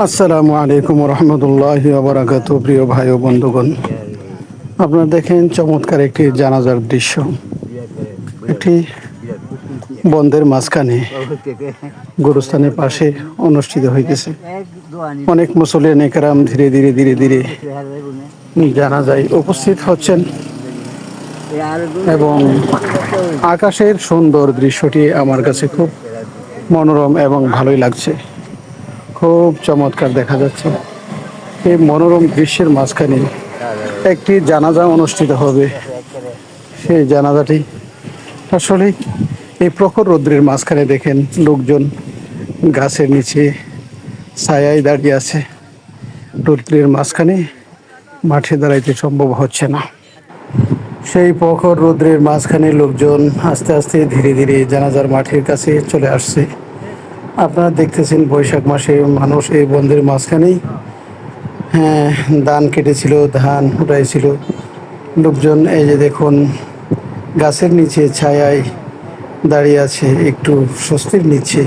আসসালামু আলাইকুম রহমতুল্লাহি বারাকাতু। প্রিয় ভাই ও বন্ধুগণ, আপনারা দেখেন চমৎকার একটি জানাজার দৃশ্য। একটি বন্ধের মাঝখানে গুরুস্থানের পাশে অনুষ্ঠিত হইতেছে। অনেক মুসল্লিয়ান একরাম ধীরে ধীরে ধীরে ধীরে জানাজায় উপস্থিত হচ্ছেন এবং আকাশের সুন্দর দৃশ্যটি আমার কাছে খুব মনোরম এবং ভালোই লাগছে। খুব চমৎকার দেখা যাচ্ছে। এই মনোরম দৃশ্যের মাঝখানে একটি জানাজা অনুষ্ঠিত হবে। সেই জানাজাটি আসলে এই প্রখর রৌদ্রের মাঝখানে দেখেন লোকজন গাছের নিচে ছায়ায় দাঁড়িয়ে আছে। রৌদ্রের মাঝখানে মাঠে দাঁড়াইতে সম্ভব হচ্ছে না। সেই প্রখর রৌদ্রের মাঝখানে লোকজন আস্তে আস্তে ধীরে ধীরে জানাজার মাঠের কাছে চলে আসছে। আপনারা দেখতেছেন বৈশাখ মাসে মানুষ এই বন্ধের মাঝখানেই ধান কেটেছিল, ধান উঠাইছিল। লোকজন এই যে দেখুন গাছের নিচে ছায়ায় দাঁড়িয়ে আছে, একটু স্বস্তির নিচ্ছে।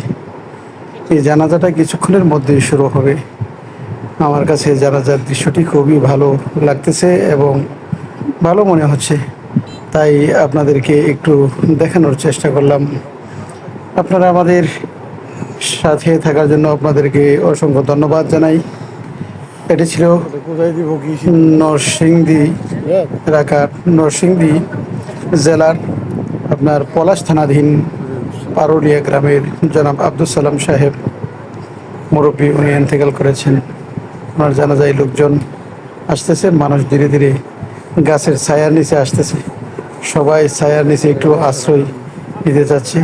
এই জানাজাটা কিছুক্ষণের মধ্যেই শুরু হবে। আমার কাছে জানাজার দৃশ্যটি খুবই ভালো লাগতেছে এবং ভালো মনে হচ্ছে, তাই আপনাদেরকে একটু দেখানোর চেষ্টা করলাম। আপনারা আমাদের সাথে থাকার জন্য আপনাদেরকে অসংখ্য ধন্যবাদ জানাই। এটি ছিল নরসিংদী এলাকার, নরসিংদী জেলার আপনার পলাশ থানাধীন পারুলিয়া গ্রামের জনাব আব্দুল সালাম সাহেব মুরব্বী, উনি ইন্তেকাল করেছেন। ওনার জানাজায় লোকজন আসতেছে, মানুষ ধীরে ধীরে গাছের ছায়ার নিচে আসতেছে। সবাই ছায়ার নিচে একটু আশ্রয় নিতে চাচ্ছে।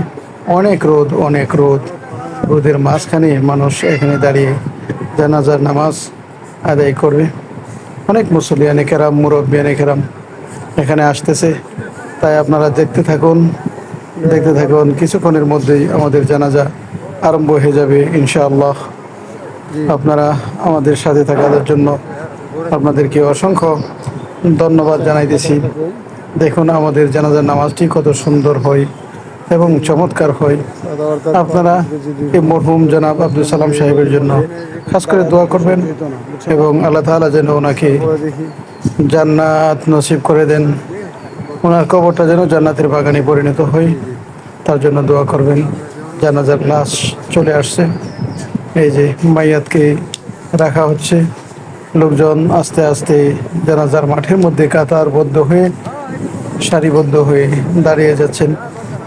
অনেক রোদ, অনেক রোদ। রোদের মাঝখানে মানুষ এখানে দাঁড়িয়ে জানাজার নামাজ আদায় করবে। অনেক মুসল্লিয়ান কেরাম, মুরব্বিয়ান কেরাম এখানে আসতেছে। তাই আপনারা দেখতে থাকুন, দেখতে থাকুন। কিছুক্ষণের মধ্যেই আমাদের জানাজা আরম্ভ হয়ে যাবে ইনশাআল্লাহ। আপনারা আমাদের সাথে থাকার জন্য আপনাদেরকে অসংখ্য ধন্যবাদ জানাইতেছি। দেখুন আমাদের জানাজার নামাজটি কত সুন্দর হয় এবং চমৎকার হয়। আপনারা এই মরহুম জনাব আব্দুল সালাম সাহেবের জন্য খাস করে দোয়া করবেন এবং আল্লাহ তাআলা যেন ওনাকে জান্নাত নসিব করে দেন। ওনার কবরটা যেন জান্নাতের বাগানে পরিণত হয়, তার জন্য দোয়া করবেন। জানাজার লাশ চলে আসছে, এই যে মাইয়াতকে রাখা হচ্ছে। লোকজন আস্তে আস্তে জানাজার মাঠের মধ্যে কাতারবদ্ধ হয়ে, সারিবদ্ধ হয়ে দাঁড়িয়ে যাচ্ছেন।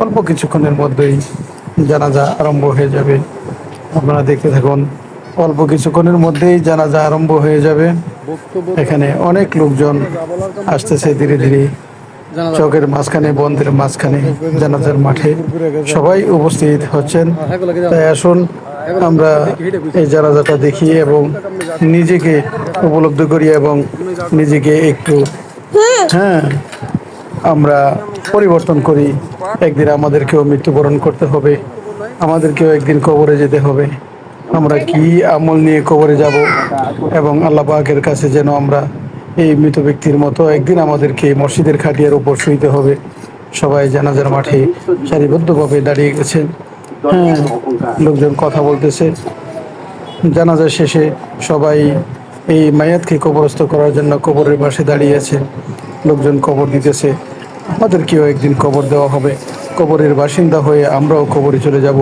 অল্প কিছুক্ষণের মধ্যেই জানাজা আরম্ভ হয়ে যাবে। আপনারা দেখতে থাকুন, অল্প কিছুক্ষণের মধ্যেই জানাজা আরম্ভ হয়ে যাবে। এখানে অনেক লোকজন আসতেছে ধীরে ধীরে। চকের মাঝখানে, বন্ধের মাঝখানে জানাজার মাঠে সবাই উপস্থিত হচ্ছেন। তাই আসুন আমরা এই জানাজাটা দেখি এবং নিজেকে উপলব্ধি করি এবং নিজেকে একটু আমরা পরিবর্তন করি। একদিন আমাদেরকেও মৃত্যুবরণ করতে হবে, আমাদেরকেও একদিন কবরে যেতে হবে। আমরা কি আমল নিয়ে কবরে যাব এবং আল্লাহ পাকের কাছে যেন আমরা এই মৃত ব্যক্তির মতো একদিন আমাদেরকে মসজিদের খাটিয়ার উপর শুইতে হবে। সবাই জানাজার মাঠে সারিবদ্ধভাবে দাঁড়িয়ে গেছেন। লোকজন কথা বলতেছে। জানাজা শেষে সবাই এই মায়াতকে কবরস্থ করার জন্য কবরের পাশে দাঁড়িয়ে আছে। লোকজন কবর দিতেছে। আমাদেরকেও একদিন কবর দেওয়া হবে। কবরের বাসিন্দা হয়ে আমরাও কবরে চলে যাব।